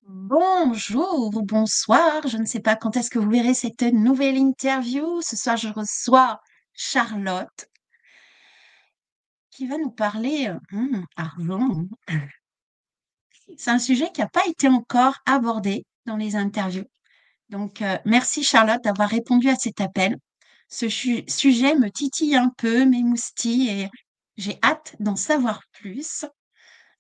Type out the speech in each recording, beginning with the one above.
Bonjour ou bonsoir, je ne sais pas quand est-ce que vous verrez cette nouvelle interview. Ce soir, je reçois Charlotte qui va nous parler argent. C'est un sujet qui n'a pas été encore abordé dans les interviews. Donc, merci Charlotte d'avoir répondu à cet appel. Ce sujet me titille un peu, m'émoustille et j'ai hâte d'en savoir plus.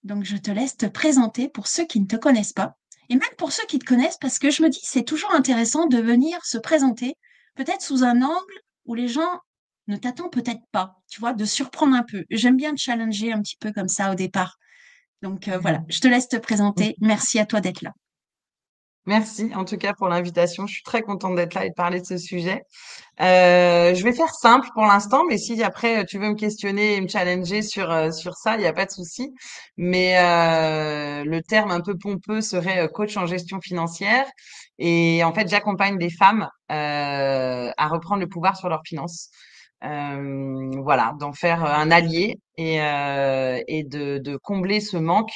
Donc, je te laisse te présenter pour ceux qui ne te connaissent pas. Et même pour ceux qui te connaissent, parce que je me dis, c'est toujours intéressant de venir se présenter, peut-être sous un angle où les gens ne t'attendent peut-être pas, tu vois, de surprendre un peu. J'aime bien te challenger un petit peu comme ça au départ. Donc voilà, je te laisse te présenter. Merci à toi d'être là. Merci en tout cas pour l'invitation. Je suis très contente d'être là et de parler de ce sujet. Je vais faire simple pour l'instant, mais si après tu veux me questionner et me challenger sur ça, il n'y a pas de souci. Mais le terme un peu pompeux serait coach en gestion financière. Et en fait, j'accompagne des femmes à reprendre le pouvoir sur leurs finances. Voilà, d'en faire un allié et de combler ce manque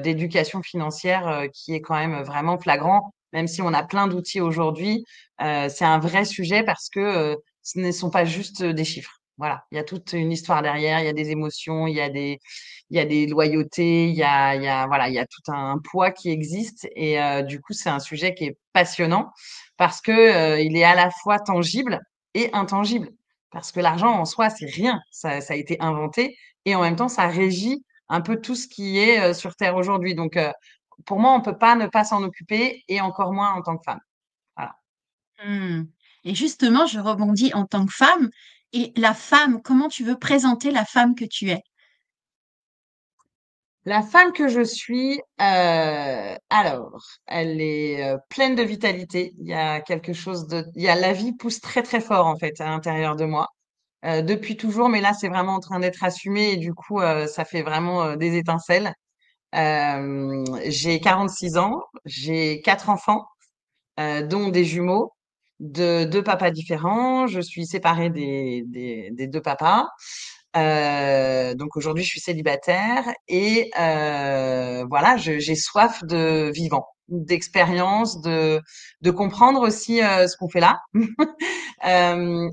d'éducation financière qui est quand même vraiment flagrant, même si on a plein d'outils aujourd'hui. C'est un vrai sujet parce que ce ne sont pas juste des chiffres. Voilà, il y a toute une histoire derrière, il y a des émotions, il y a des loyautés, voilà, il y a tout un poids qui existe et du coup, c'est un sujet qui est passionnant parce que il est à la fois tangible et intangible. Parce que l'argent en soi, c'est rien. Ça a été inventé et en même temps, ça régit un peu tout ce qui est sur Terre aujourd'hui. Donc, pour moi, on peut pas ne pas s'en occuper et encore moins en tant que femme. Voilà. Hmm. Et justement, je rebondis en tant que femme. Et la femme, comment tu veux présenter la femme que tu es? La femme que je suis, alors, elle est pleine de vitalité. Il y a quelque chose il y a la vie pousse très très fort en fait à l'intérieur de moi. Depuis toujours, mais là c'est vraiment en train d'être assumé et du coup ça fait vraiment des étincelles. J'ai 46 ans, j'ai quatre enfants, dont des jumeaux de deux papas différents. Je suis séparée des deux papas. Donc aujourd'hui, je suis célibataire et voilà, j'ai soif de vivant, d'expérience, de comprendre aussi ce qu'on fait là.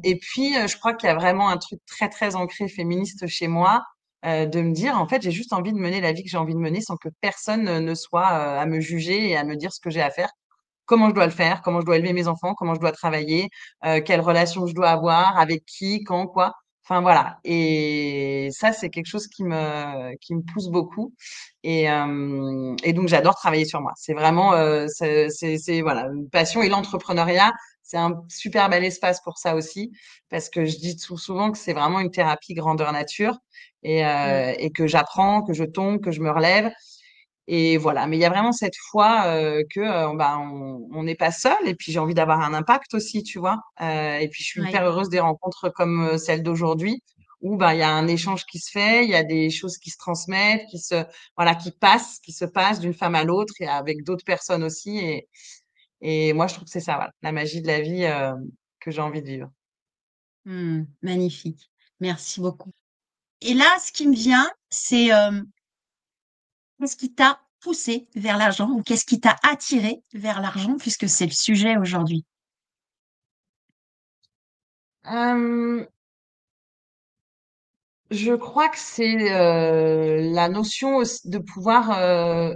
Et puis, je crois qu'il y a vraiment un truc très très ancré féministe chez moi, de me dire en fait, j'ai juste envie de mener la vie que j'ai envie de mener sans que personne ne soit à me juger et à me dire ce que j'ai à faire, comment je dois le faire, comment je dois élever mes enfants, comment je dois travailler, quelles relations je dois avoir, avec qui, quand, quoi. Enfin voilà. Et ça, c'est quelque chose qui me pousse beaucoup. Et donc j'adore travailler sur moi. C'est vraiment, voilà, une passion et l'entrepreneuriat. C'est un super bel espace pour ça aussi, parce que je dis souvent que c'est vraiment une thérapie grandeur nature Hmm. et que j'apprends, que je tombe, que je me relève. Et voilà, mais il y a vraiment cette foi que bah, on n'est pas seul et puis j'ai envie d'avoir un impact aussi, tu vois. Et puis je suis Oui. hyper heureuse des rencontres comme celle d'aujourd'hui où bah il y a un échange qui se fait, il y a des choses qui se transmettent, voilà, qui se passent d'une femme à l'autre et avec d'autres personnes aussi. Et moi je trouve que c'est ça, voilà, la magie de la vie que j'ai envie de vivre. Hmm. Magnifique. Merci beaucoup. Et là, ce qui me vient, c'est qu'est-ce qui t'a poussé vers l'argent ou qu'est-ce qui t'a attiré vers l'argent puisque c'est le sujet aujourd'hui. Euh, Je crois que c'est la notion de pouvoir,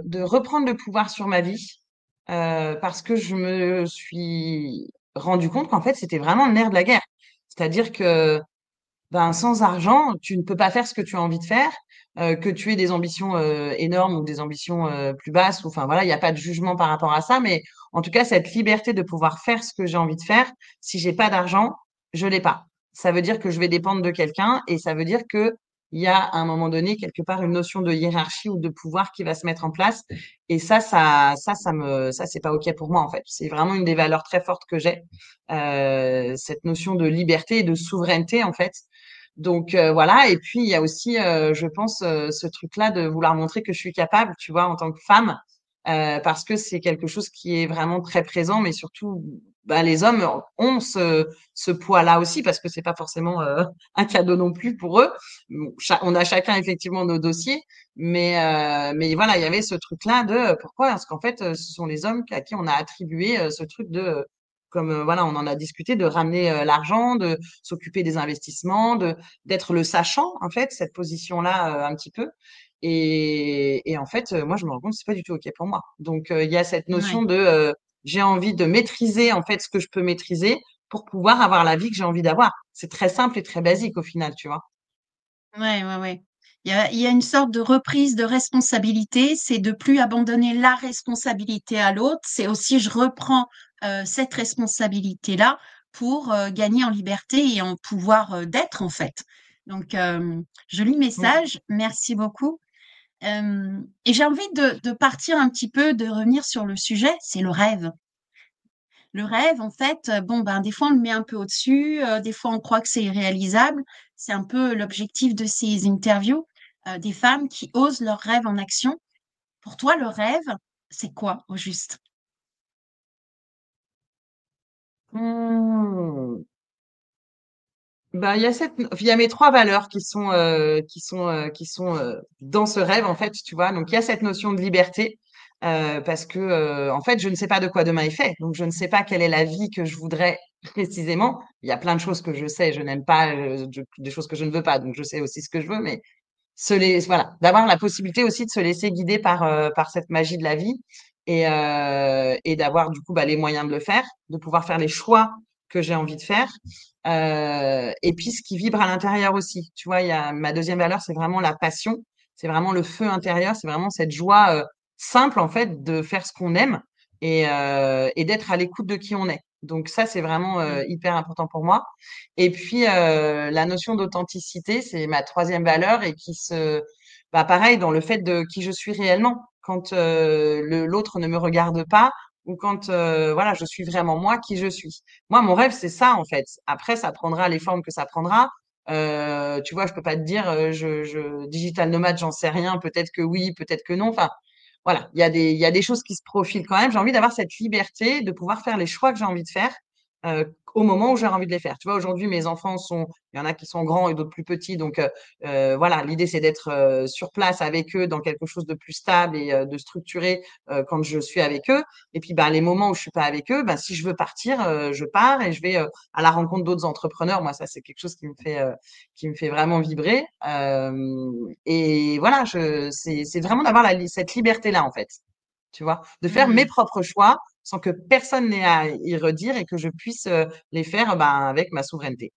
de reprendre le pouvoir sur ma vie, parce que je me suis rendu compte qu'en fait c'était vraiment le nerf de la guerre. C'est-à-dire que ben sans argent, tu ne peux pas faire ce que tu as envie de faire, que tu aies des ambitions énormes ou des ambitions plus basses. Ou, enfin voilà, il n'y a pas de jugement par rapport à ça, mais en tout cas cette liberté de pouvoir faire ce que j'ai envie de faire, si j'ai pas d'argent, je l'ai pas. Ça veut dire que je vais dépendre de quelqu'un et ça veut dire que il y a à un moment donné quelque part une notion de hiérarchie ou de pouvoir qui va se mettre en place. Et ça c'est pas ok pour moi en fait. C'est vraiment une des valeurs très fortes que j'ai, cette notion de liberté et de souveraineté en fait. Donc voilà, et puis il y a aussi, je pense, ce truc-là de vouloir montrer que je suis capable, tu vois, en tant que femme, parce que c'est quelque chose qui est vraiment très présent, mais surtout bah, les hommes ont ce poids-là aussi parce que c'est pas forcément un cadeau non plus pour eux. Bon, on a chacun effectivement nos dossiers, mais voilà, il y avait ce truc-là de pourquoi? Parce qu'en fait, ce sont les hommes à qui on a attribué ce truc de comme voilà, on en a discuté, de ramener l'argent, de s'occuper des investissements, de d'être le sachant en fait, cette position-là un petit peu. Et en fait, moi, je me rends compte que c'est pas du tout OK pour moi. Donc, il y a cette notion Ouais, de j'ai envie de maîtriser en fait ce que je peux maîtriser pour pouvoir avoir la vie que j'ai envie d'avoir. C'est très simple et très basique au final, tu vois. ouais, ouais, ouais. Il y a une sorte de reprise de responsabilité, c'est de plus abandonner la responsabilité à l'autre, c'est aussi je reprends cette responsabilité-là pour gagner en liberté et en pouvoir d'être en fait. Donc, joli Mm. message, merci beaucoup. Et j'ai envie de partir un petit peu, de revenir sur le sujet, c'est le rêve. Le rêve, en fait, bon, ben, des fois, on le met un peu au-dessus, des fois, on croit que c'est irréalisable. C'est un peu l'objectif de ces interviews, des femmes qui osent leurs rêves en action. Pour toi, le rêve, c'est quoi, au juste? Hmm. Ben, il y a mes trois valeurs qui sont dans ce rêve en fait, tu vois. Donc il y a cette notion de liberté parce que en fait, je ne sais pas de quoi demain est fait, donc je ne sais pas quelle est la vie que je voudrais précisément. Il y a plein de choses que je sais, je n'aime pas, des choses que je ne veux pas, donc je sais aussi ce que je veux, mais voilà, d'avoir la possibilité aussi de se laisser guider par cette magie de la vie et d'avoir du coup bah, les moyens de le faire, de pouvoir faire les choix que j'ai envie de faire. Et puis ce qui vibre à l'intérieur aussi. Tu vois, il y a ma deuxième valeur, c'est vraiment la passion, c'est vraiment le feu intérieur, c'est vraiment cette joie simple en fait de faire ce qu'on aime et d'être à l'écoute de qui on est. Donc ça, c'est vraiment Mmh. hyper important pour moi. Et puis, la notion d'authenticité, c'est ma troisième valeur et bah, pareil, dans le fait de qui je suis réellement. Quand l'autre ne me regarde pas ou quand voilà, je suis vraiment moi, qui je suis. Moi, mon rêve, c'est ça, en fait. Après, ça prendra les formes que ça prendra. Tu vois, je peux pas te dire, digital nomade, j'en sais rien. Peut-être que oui, peut-être que non. Enfin, voilà, il y a des choses qui se profilent quand même. J'ai envie d'avoir cette liberté de pouvoir faire les choix que j'ai envie de faire au moment où j'ai envie de les faire. Tu vois, aujourd'hui, mes enfants il y en a qui sont grands et d'autres plus petits. Donc, voilà, l'idée, c'est d'être sur place avec eux dans quelque chose de plus stable et de structuré quand je suis avec eux. Et puis, bah, les moments où je suis pas avec eux, bah, si je veux partir, je pars et je vais à la rencontre d'autres entrepreneurs. Moi, ça, c'est quelque chose qui me fait vraiment vibrer. Et voilà, c'est vraiment d'avoir cette liberté-là, en fait. Tu vois, de faire mes Mmh. propres choix sans que personne n'ait à y redire et que je puisse les faire ben, avec ma souveraineté.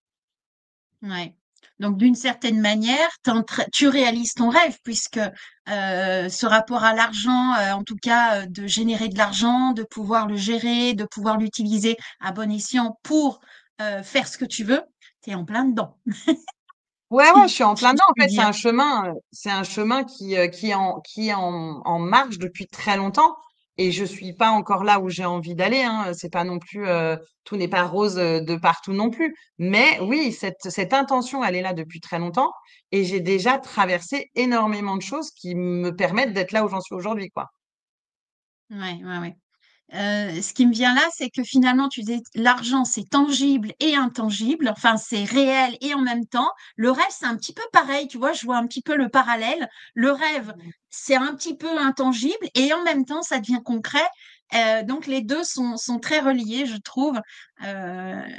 Ouais. Donc d'une certaine manière, tu réalises ton rêve puisque ce rapport à l'argent, en tout cas, de générer de l'argent, de pouvoir le gérer, de pouvoir l'utiliser à bon escient pour faire ce que tu veux, tu es en plein dedans, Ouais, ouais, je si, suis en plein si je dedans. En puis fait, dire. c'est un chemin qui est en marche depuis très longtemps. Et je suis pas encore là où j'ai envie d'aller, hein. C'est pas non plus, tout n'est pas rose de partout non plus. Mais oui, cette intention, elle est là depuis très longtemps. Et j'ai déjà traversé énormément de choses qui me permettent d'être là où j'en suis aujourd'hui, quoi. Ouais, ouais, ouais. Ce qui me vient là, c'est que finalement, tu dis l'argent, c'est tangible et intangible, enfin, c'est réel et en même temps. Le rêve, c'est un petit peu pareil, tu vois, je vois un petit peu le parallèle. Le rêve, c'est un petit peu intangible et en même temps, ça devient concret. Donc, les deux sont très reliés, je trouve.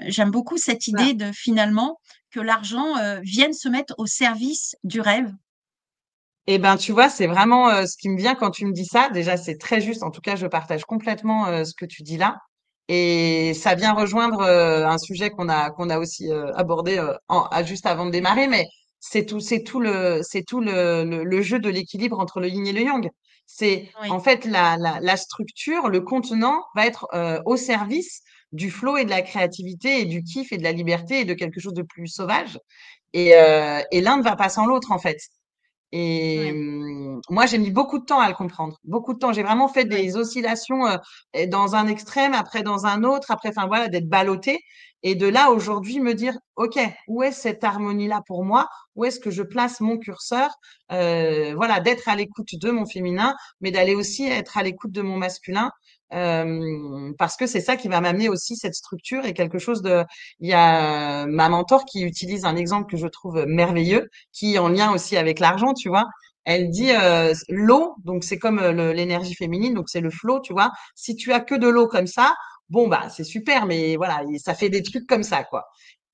J'aime beaucoup cette idée de finalement que l'argent vienne se mettre au service du rêve. Eh ben, tu vois, c'est vraiment ce qui me vient quand tu me dis ça. Déjà, c'est très juste. En tout cas, je partage complètement ce que tu dis là. Et ça vient rejoindre un sujet qu'on a aussi abordé juste avant de démarrer. Mais c'est tout le jeu de l'équilibre entre le yin et le yang. C'est en Oui, fait la structure, le contenant va être au service du flow et de la créativité et du kiff et de la liberté et de quelque chose de plus sauvage. Et l'un ne va pas sans l'autre, en fait. Et oui, moi, j'ai mis beaucoup de temps à le comprendre. Beaucoup de temps. J'ai vraiment fait oui, des oscillations et dans un extrême, après dans un autre, après, enfin voilà, d'être ballottée. Et de là, aujourd'hui, me dire, OK, où est cette harmonie-là pour moi? Où est-ce que je place mon curseur? Voilà, d'être à l'écoute de mon féminin, mais d'aller aussi être à l'écoute de mon masculin. Parce que c'est ça qui va m'amener aussi cette structure et quelque chose de, il y a ma mentor qui utilise un exemple que je trouve merveilleux, qui est en lien aussi avec l'argent, tu vois. Elle dit l'eau, donc c'est comme l'énergie féminine, donc c'est le flow, tu vois. Si tu as que de l'eau comme ça, bon bah c'est super, mais voilà, ça fait des trucs comme ça, quoi.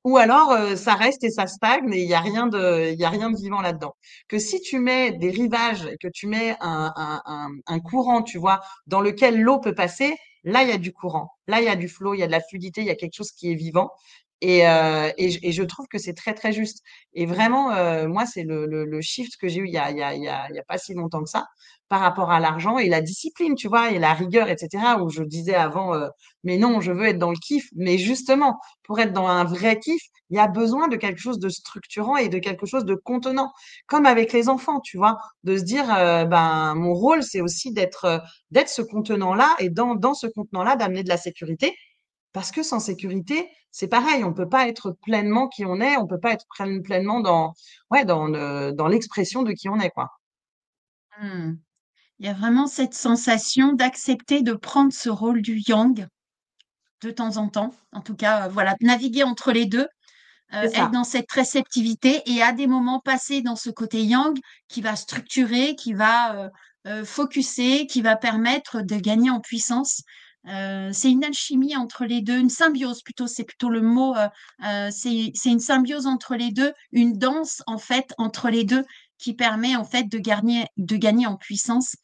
Ou alors ça reste et ça stagne et il y a rien de vivant là-dedans. Que si tu mets des rivages et que tu mets un courant, tu vois, dans lequel l'eau peut passer, là il y a du courant, là il y a du flow, il y a de la fluidité, il y a quelque chose qui est vivant. Et je trouve que c'est très très juste. Et vraiment, moi c'est le shift que j'ai eu il y a pas si longtemps que ça par rapport à l'argent et la discipline, tu vois, et la rigueur, etc. Où je disais avant, mais non, je veux être dans le kiff. Mais justement, pour être dans un vrai kiff, il y a besoin de quelque chose de structurant et de quelque chose de contenant. Comme avec les enfants, tu vois, de se dire, ben, mon rôle, c'est aussi d'être ce contenant-là et dans ce contenant-là, d'amener de la sécurité. Parce que sans sécurité, c'est pareil, on peut pas être pleinement qui on est, on peut pas être pleinement ouais, dans l'expression de qui on est, quoi. Mmh. Il y a vraiment cette sensation d'accepter de prendre ce rôle du yang de temps en temps. En tout cas, voilà, naviguer entre les 2, C'est être ça. dans cette réceptivité et à des moments passer dans ce côté yang qui va structurer, qui va, focuser, qui va permettre de gagner en puissance. C'est une alchimie entre les 2, une symbiose plutôt, c'est plutôt le mot, c'est une symbiose entre les 2, une danse en fait entre les 2 qui permet en fait de gagner en puissance.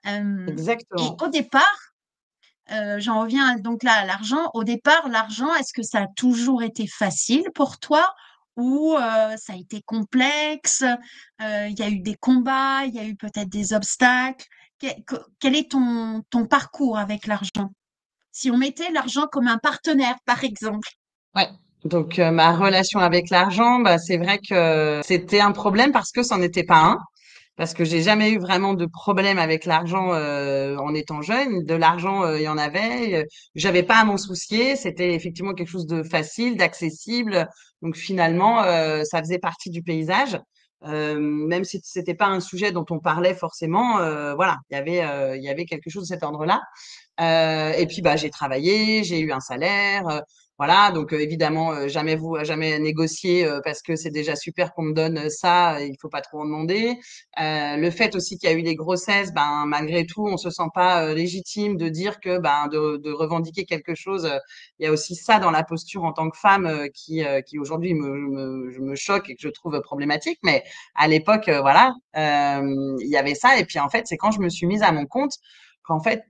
Et Exactement. au départ, j'en reviens donc là à l'argent. Au départ, l'argent, est-ce que ça a toujours été facile pour toi ou ça a été complexe? Il y a eu des combats, il y a eu peut-être des obstacles? Quel est ton parcours avec l'argent? Si on mettait l'argent comme un partenaire, par exemple. Ouais. Donc, ma relation avec l'argent, bah, c'est vrai que c'était un problème parce que c'en était pas un. Parce que j'ai jamais eu vraiment de problème avec l'argent en étant jeune. De l'argent, il y en avait. J'avais pas à m'en soucier. C'était effectivement quelque chose de facile, d'accessible. Donc finalement, ça faisait partie du paysage. Même si c'était pas un sujet dont on parlait forcément, voilà, il y avait quelque chose de cet ordre-là. Et puis bah j'ai travaillé, j'ai eu un salaire, voilà. Donc évidemment jamais négocier parce que c'est déjà super qu'on me donne ça, il faut pas trop en demander. Le fait aussi qu'il y a eu des grossesses, ben malgré tout on se sent pas légitime de dire que ben de revendiquer quelque chose. Il y a aussi ça dans la posture en tant que femme qui aujourd'hui me choque et que je trouve problématique. Mais à l'époque voilà, il y avait ça. Et puis en fait c'est quand je me suis mise à mon compte qu'en fait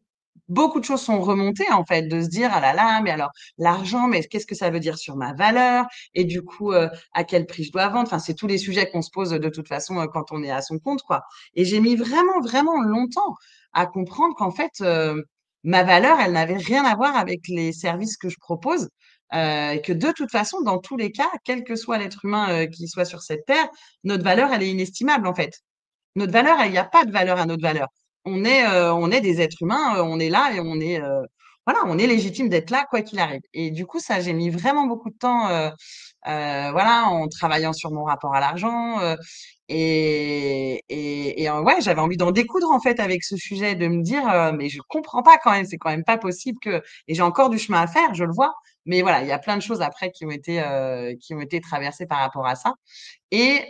beaucoup de choses sont remontées en fait, de se dire ah là là, mais alors l'argent, mais qu'est-ce que ça veut dire sur ma valeur? Et du coup, à quel prix je dois vendre? Enfin, c'est tous les sujets qu'on se pose de toute façon quand on est à son compte, quoi. Et j'ai mis vraiment, vraiment longtemps à comprendre qu'en fait, ma valeur, elle n'avait rien à voir avec les services que je propose. Et que de toute façon, dans tous les cas, quel que soit l'être humain qui soit sur cette terre, notre valeur, elle est inestimable en fait. Notre valeur, il n'y a pas de valeur à notre valeur. On est des êtres humains, on est là et voilà, on est légitime d'être là quoi qu'il arrive. Et du coup, ça, j'ai mis vraiment beaucoup de temps, voilà, en travaillant sur mon rapport à l'argent. Ouais, j'avais envie d'en découdre en fait avec ce sujet, de me dire, mais je comprends pas quand même, c'est quand même pas possible que. Et j'ai encore du chemin à faire, je le vois. Mais voilà, il y a plein de choses après qui ont été traversées par rapport à ça. Et,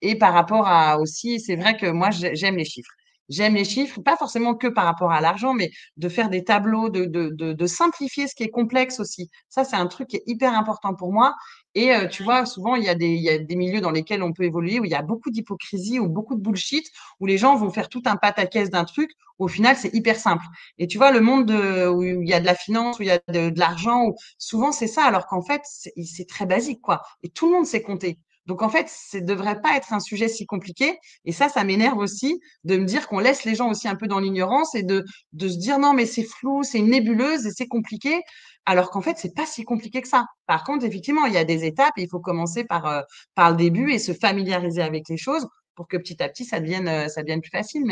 et par rapport à aussi, c'est vrai que moi, j'aime les chiffres. J'aime les chiffres, pas forcément que par rapport à l'argent, mais de faire des tableaux, de simplifier ce qui est complexe aussi. Ça, c'est un truc qui est hyper important pour moi. Et tu vois, souvent, il y a des milieux dans lesquels on peut évoluer où il y a beaucoup d'hypocrisie ou beaucoup de bullshit, où les gens vont faire tout un pataquès d'un truc. Au final, c'est hyper simple. Et tu vois, le monde où il y a de la finance, où il y a de l'argent, où souvent c'est ça, alors qu'en fait, c'est très basique, quoi. Et tout le monde sait compter. Donc en fait, ça devrait pas être un sujet si compliqué. Et ça m'énerve aussi de me dire qu'on laisse les gens aussi un peu dans l'ignorance et de se dire non, mais c'est flou, c'est une nébuleuse et c'est compliqué. Alors qu'en fait, c'est pas si compliqué que ça. Par contre, effectivement, il y a des étapes et il faut commencer par le début et se familiariser avec les choses pour que petit à petit, ça devienne plus facile.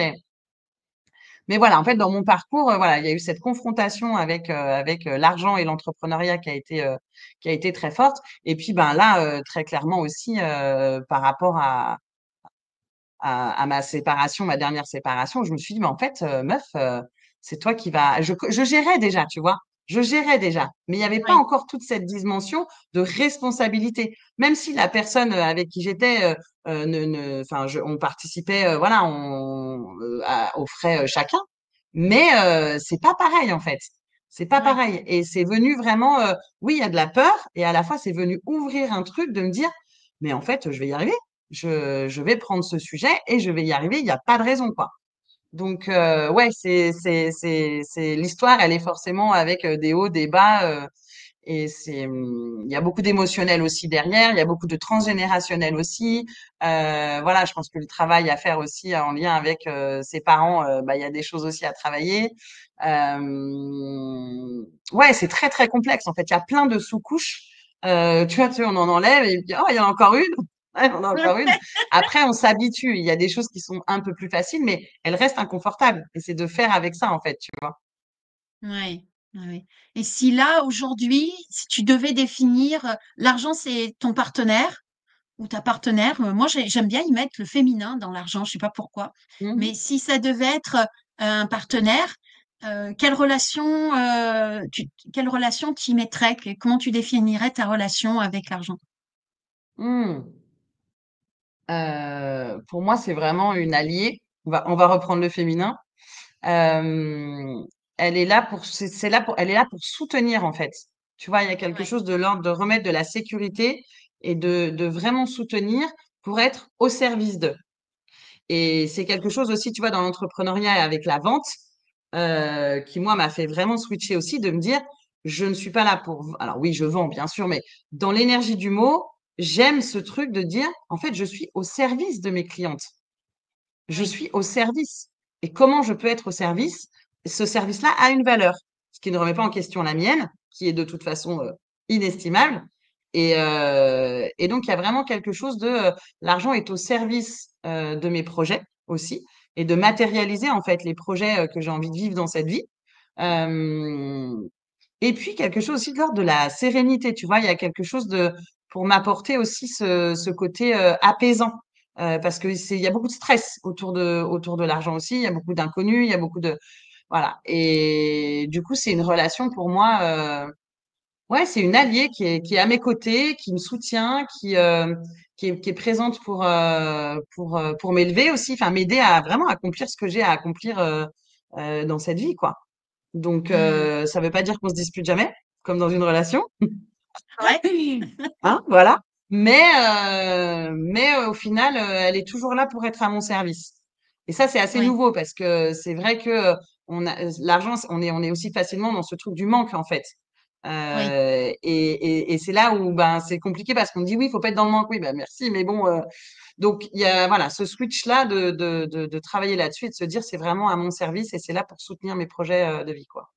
Mais voilà, en fait, dans mon parcours, voilà, il y a eu cette confrontation avec l'argent et l'entrepreneuriat qui a été très forte. Et puis, ben là, très clairement aussi, par rapport à ma séparation, ma dernière séparation, je me suis dit, mais en fait, meuf, c'est toi qui vas. Je gérais déjà, tu vois. Je gérais déjà, mais il n'y avait pas Oui, encore toute cette dimension de responsabilité. Même si la personne avec qui j'étais, enfin, on participait, voilà, aux frais chacun, mais c'est pas pareil en fait. C'est pas oui, pareil. Et c'est venu vraiment, oui, il y a de la peur, et à la fois, c'est venu ouvrir un truc de me dire, mais en fait, je vais y arriver. Je vais prendre ce sujet et je vais y arriver. Il n'y a pas de raison, quoi. Donc, ouais, c'est l'histoire, elle est forcément avec des hauts, des bas. Et il y a beaucoup d'émotionnel aussi derrière. Il y a beaucoup de transgénérationnel aussi. Voilà, je pense que le travail à faire aussi en lien avec ses parents, bah, il y a des choses aussi à travailler. Ouais, c'est très, très complexe. En fait, il y a plein de sous-couches. Tu vois, on en enlève et puis, oh, il y en a encore une. Ouais, on en a encore une. Après, on s'habitue. Il y a des choses qui sont un peu plus faciles, mais elles restent inconfortables. Et c'est de faire avec ça, en fait, tu vois. oui, oui. Et si là, aujourd'hui, si tu devais définir, l'argent, c'est ton partenaire ou ta partenaire, moi, j'aime bien y mettre le féminin dans l'argent, je sais pas pourquoi. Mhm. Mais si ça devait être un partenaire, quelle relation, quelle relation tu y mettrais? Comment tu définirais ta relation avec l'argent? Hmm. Pour moi, c'est vraiment une alliée. On va reprendre le féminin. Euh, elle est là pour, c'est là pour, elle est là pour soutenir en fait. Tu vois, il y a quelque Ouais, chose de l'ordre de remettre de la sécurité et de vraiment soutenir pour être au service d'eux. Et c'est quelque chose aussi, tu vois, dans l'entrepreneuriat et avec la vente, qui moi m'a fait vraiment switcher aussi de me dire, je ne suis pas là pour. Alors oui, je vends bien sûr, mais dans l'énergie du mot, j'aime ce truc de dire, en fait, je suis au service de mes clientes. Je oui, suis au service. Et comment je peux être au service? Ce service-là a une valeur, ce qui ne remet pas en question la mienne, qui est de toute façon inestimable. Et donc, il y a vraiment quelque chose de l'argent est au service de mes projets aussi, et de matérialiser en fait les projets que j'ai envie de vivre dans cette vie. Euh, et puis, quelque chose aussi de l'ordre de la sérénité, tu vois, il y a quelque chose pour m'apporter aussi ce côté apaisant. Parce que il y a beaucoup de stress autour de l'argent aussi, il y a beaucoup d'inconnus, il y a beaucoup de, voilà. Et du coup, c'est une relation pour moi, ouais, c'est une alliée qui est à mes côtés, qui me soutient, qui est présente pour m'élever aussi, enfin, m'aider à vraiment accomplir ce que j'ai à accomplir, dans cette vie, quoi. Donc, hmm, ça veut pas dire qu'on se dispute jamais, comme dans une relation, ouais, hein, voilà. Mais au final, elle est toujours là pour être à mon service. Et ça, c'est assez ouais, nouveau parce que c'est vrai que l'argent, on est aussi facilement dans ce truc du manque, en fait. oui. Et c'est là où ben, c'est compliqué parce qu'on dit oui, il faut pas être dans le manque. Oui, ben merci, mais bon. Donc, il y a voilà, ce switch-là de travailler là-dessus et de se dire c'est vraiment à mon service et c'est là pour soutenir mes projets de vie, quoi.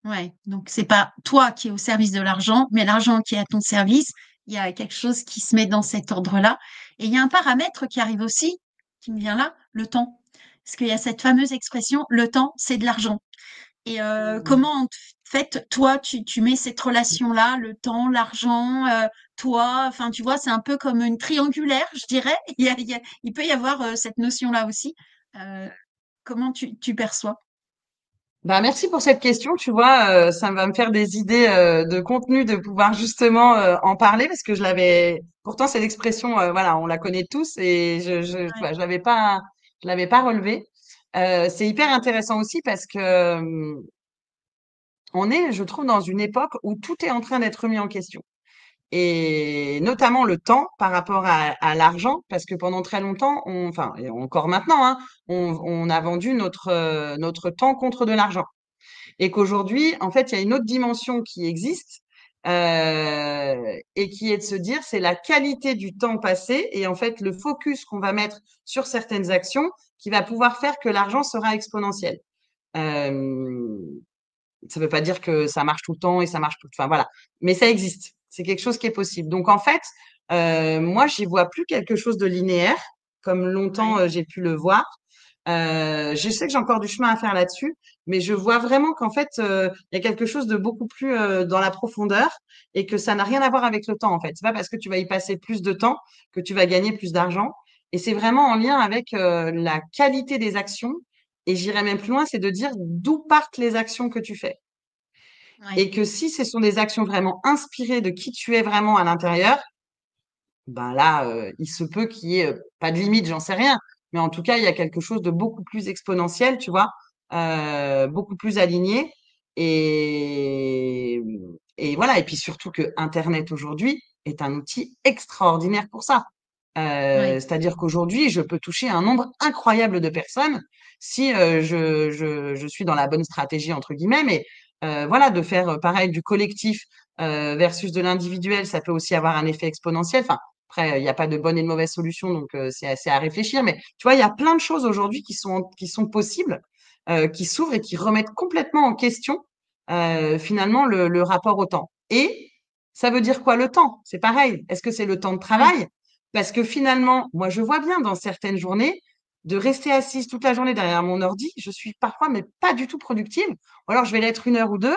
Ouais, donc c'est pas toi qui es au service de l'argent, mais l'argent qui est à ton service. Il y a quelque chose qui se met dans cet ordre-là. Et il y a un paramètre qui arrive aussi, qui me vient là, le temps. Parce qu'il y a cette fameuse expression, le temps, c'est de l'argent. Et Mm. comment, en fait, toi, tu mets cette relation-là, le temps, l'argent, toi, enfin, tu vois, c'est un peu comme une triangulaire, je dirais. Il peut y avoir cette notion-là aussi. Euh, comment tu perçois? Bah, merci pour cette question. Tu vois, ça va me faire des idées de contenu de pouvoir justement en parler parce que je l'avais. Pourtant, c'est l'expression, voilà, on la connaît tous et tu Ouais, vois, je l'avais pas relevé. C'est hyper intéressant aussi parce que on est, je trouve, dans une époque où tout est en train d'être mis en question et notamment le temps par rapport à l'argent, parce que pendant très longtemps, enfin, et encore maintenant, hein, on a vendu notre temps contre de l'argent. Et qu'aujourd'hui, en fait, il y a une autre dimension qui existe et qui est de se dire, c'est la qualité du temps passé et en fait le focus qu'on va mettre sur certaines actions qui va pouvoir faire que l'argent sera exponentiel. Euh, Ça ne veut pas dire que ça marche tout le temps et ça marche tout. Enfin voilà, mais ça existe. C'est quelque chose qui est possible. Donc en fait, moi, j'y vois plus quelque chose de linéaire comme longtemps ouais, j'ai pu le voir. Je sais que j'ai encore du chemin à faire là-dessus, mais je vois vraiment qu'en fait, il y a quelque chose de beaucoup plus dans la profondeur et que ça n'a rien à voir avec le temps, en fait. C'est pas parce que tu vas y passer plus de temps que tu vas gagner plus d'argent. Et c'est vraiment en lien avec la qualité des actions. Et j'irais même plus loin, c'est de dire d'où partent les actions que tu fais. Ouais, Et que si ce sont des actions vraiment inspirées de qui tu es vraiment à l'intérieur, ben là, il se peut qu'il y ait pas de limite, j'en sais rien. Mais en tout cas, il y a quelque chose de beaucoup plus exponentiel, tu vois, beaucoup plus aligné. Et, et voilà. Et puis surtout que Internet aujourd'hui est un outil extraordinaire pour ça. ouais, C'est-à-dire qu'aujourd'hui, je peux toucher un nombre incroyable de personnes si je suis dans la bonne stratégie, entre guillemets. Mais voilà, de faire pareil du collectif versus de l'individuel, ça peut aussi avoir un effet exponentiel. Enfin, après, il n'y a pas de bonne et de mauvaise solution, donc c'est assez à réfléchir. Mais tu vois, il y a plein de choses aujourd'hui qui sont possibles, qui s'ouvrent et qui remettent complètement en question finalement le rapport au temps. Et ça veut dire quoi le temps? C'est pareil. Est-ce que c'est le temps de ouais, travail? Parce que finalement, moi, je vois bien dans certaines journées, de rester assise toute la journée derrière mon ordi, je suis parfois, mais pas du tout productive. Ou alors, je vais l'être une heure ou deux.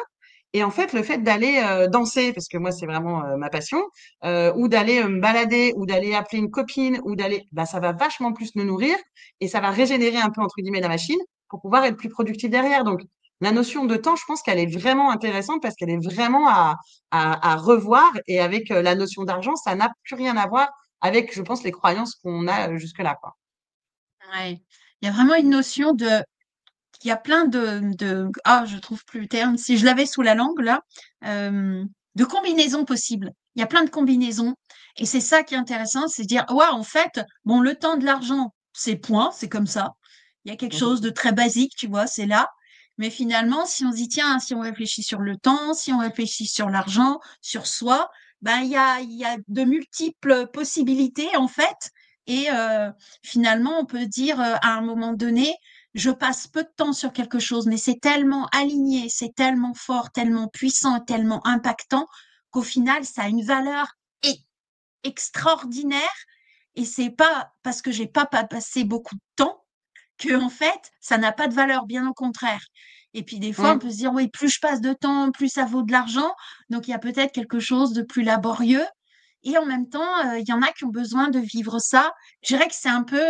Et en fait, le fait d'aller danser, parce que moi, c'est vraiment ma passion, ou d'aller me balader, ou d'aller appeler une copine, ou d'aller, bah, ça va vachement plus me nourrir et ça va régénérer un peu, entre guillemets, la machine pour pouvoir être plus productif derrière. Donc, la notion de temps, je pense qu'elle est vraiment intéressante parce qu'elle est vraiment à revoir. Et avec la notion d'argent, ça n'a plus rien à voir avec, je pense, les croyances qu'on a jusque-là, quoi. ouais. Il y a vraiment une notion de, il y a plein ah, je trouve plus le terme. Si je l'avais sous la langue, là, de combinaisons possibles. Il y a plein de combinaisons. Et c'est ça qui est intéressant, c'est de dire, ouais, en fait, bon, le temps de l'argent, c'est point, c'est comme ça. Il y a quelque chose Mhm. de très basique, tu vois, c'est là. Mais finalement, si on se dit, tiens, si on réfléchit sur le temps, si on réfléchit sur l'argent, sur soi, ben, il y a de multiples possibilités, en fait. Et finalement, on peut dire à un moment donné, je passe peu de temps sur quelque chose, mais c'est tellement aligné, c'est tellement fort, tellement puissant, tellement impactant qu'au final, ça a une valeur e- extraordinaire. Et c'est pas parce que j'ai pas passé beaucoup de temps que, en fait, ça n'a pas de valeur, bien au contraire. Et puis, des fois, on peut Mm. se dire, oui, plus je passe de temps, plus ça vaut de l'argent. Donc, il y a peut-être quelque chose de plus laborieux. Et en même temps, il y en a qui ont besoin de vivre ça. Je dirais que c'est un peu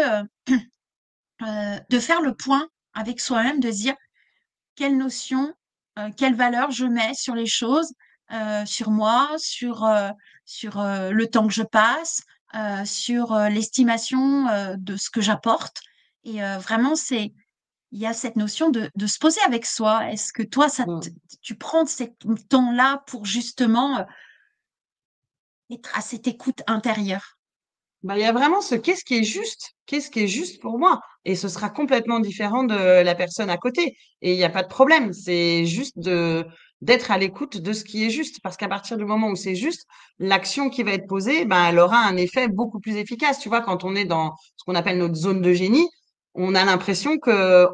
de faire le point avec soi-même, de se dire quelle notion, quelle valeur je mets sur les choses, sur moi, sur le temps que je passe, sur l'estimation de ce que j'apporte. Et vraiment, il y a cette notion de se poser avec soi. Est-ce que toi, Mm. tu prends ce temps-là pour justement être à cette écoute intérieure? Bah, il y a vraiment ce qu'est-ce qui est juste pour moi? Et ce sera complètement différent de la personne à côté. Et il n'y a pas de problème. C'est juste d'être à l'écoute de ce qui est juste. Parce qu'à partir du moment où c'est juste, l'action qui va être posée, ben, elle aura un effet beaucoup plus efficace. Tu vois, quand on est dans ce qu'on appelle notre zone de génie, on a l'impression que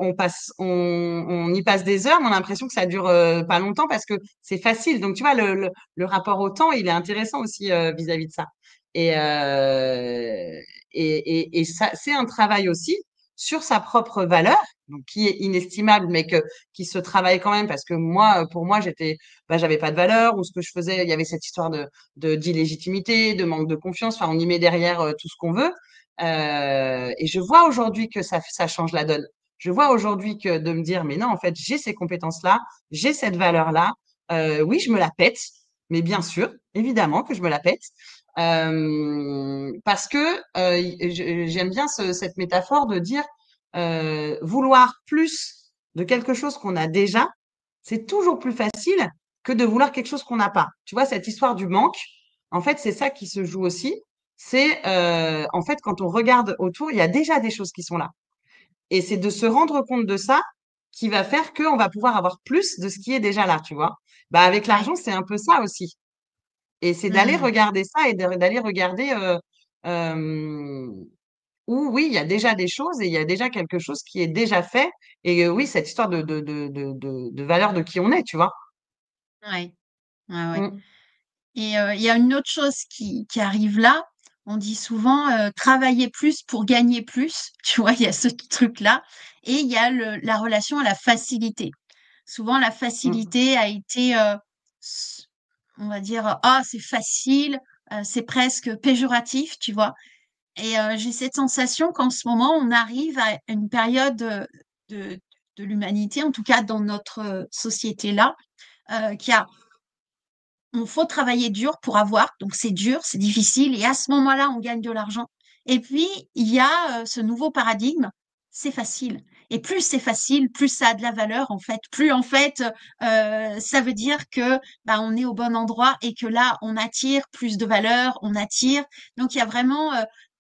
on y passe des heures, mais on a l'impression que ça dure pas longtemps parce que c'est facile. Donc, tu vois, le rapport au temps, il est intéressant aussi vis-à-vis de ça. Et, et ça, c'est un travail aussi sur sa propre valeur, donc qui est inestimable, mais qui se travaille quand même parce que moi, pour moi, j'avais pas de valeur ou ce que je faisais, il y avait cette histoire d'illégitimité, de manque de confiance. Enfin, on y met derrière tout ce qu'on veut. Et je vois aujourd'hui que ça change la donne. Je vois aujourd'hui que de me dire, mais non, en fait, j'ai ces compétences-là, j'ai cette valeur-là. Oui, je me la pète, mais bien sûr, évidemment que je me la pète. Parce que j'aime bien cette métaphore de dire vouloir plus de quelque chose qu'on a déjà, c'est toujours plus facile que de vouloir quelque chose qu'on n'a pas. Tu vois, cette histoire du manque, en fait, c'est ça qui se joue aussi. C'est en fait quand on regarde autour, il y a déjà des choses qui sont là. Et c'est de se rendre compte de ça qui va faire qu'on va pouvoir avoir plus de ce qui est déjà là, tu vois. Bah, avec Ouais. l'argent, c'est un peu ça aussi. Et c'est d'aller Hmm. regarder ça et d'aller regarder euh, où, oui, il y a déjà des choses et il y a déjà quelque chose qui est déjà fait. Et oui, cette histoire de valeur de qui on est, tu vois. Ouais. Ouais, ouais. Mm. Et il y a une autre chose qui arrive là. On dit souvent travailler plus pour gagner plus. Tu vois, il y a ce truc-là. et il y a la relation à la facilité. Souvent, la Mmh. facilité a été, on va dire, ah, c'est facile, c'est presque péjoratif, tu vois. Et j'ai cette sensation qu'en ce moment, on arrive à une période de, de l'humanité, en tout cas dans notre société-là, qui a il faut travailler dur pour avoir, donc c'est dur, c'est difficile, et à ce moment-là, on gagne de l'argent. Et puis, il y a ce nouveau paradigme, c'est facile. Et plus c'est facile, plus ça a de la valeur, en fait. Plus, en fait, ça veut dire que bah, on est au bon endroit et que là, on attire plus de valeur, on attire. Donc, il y a vraiment,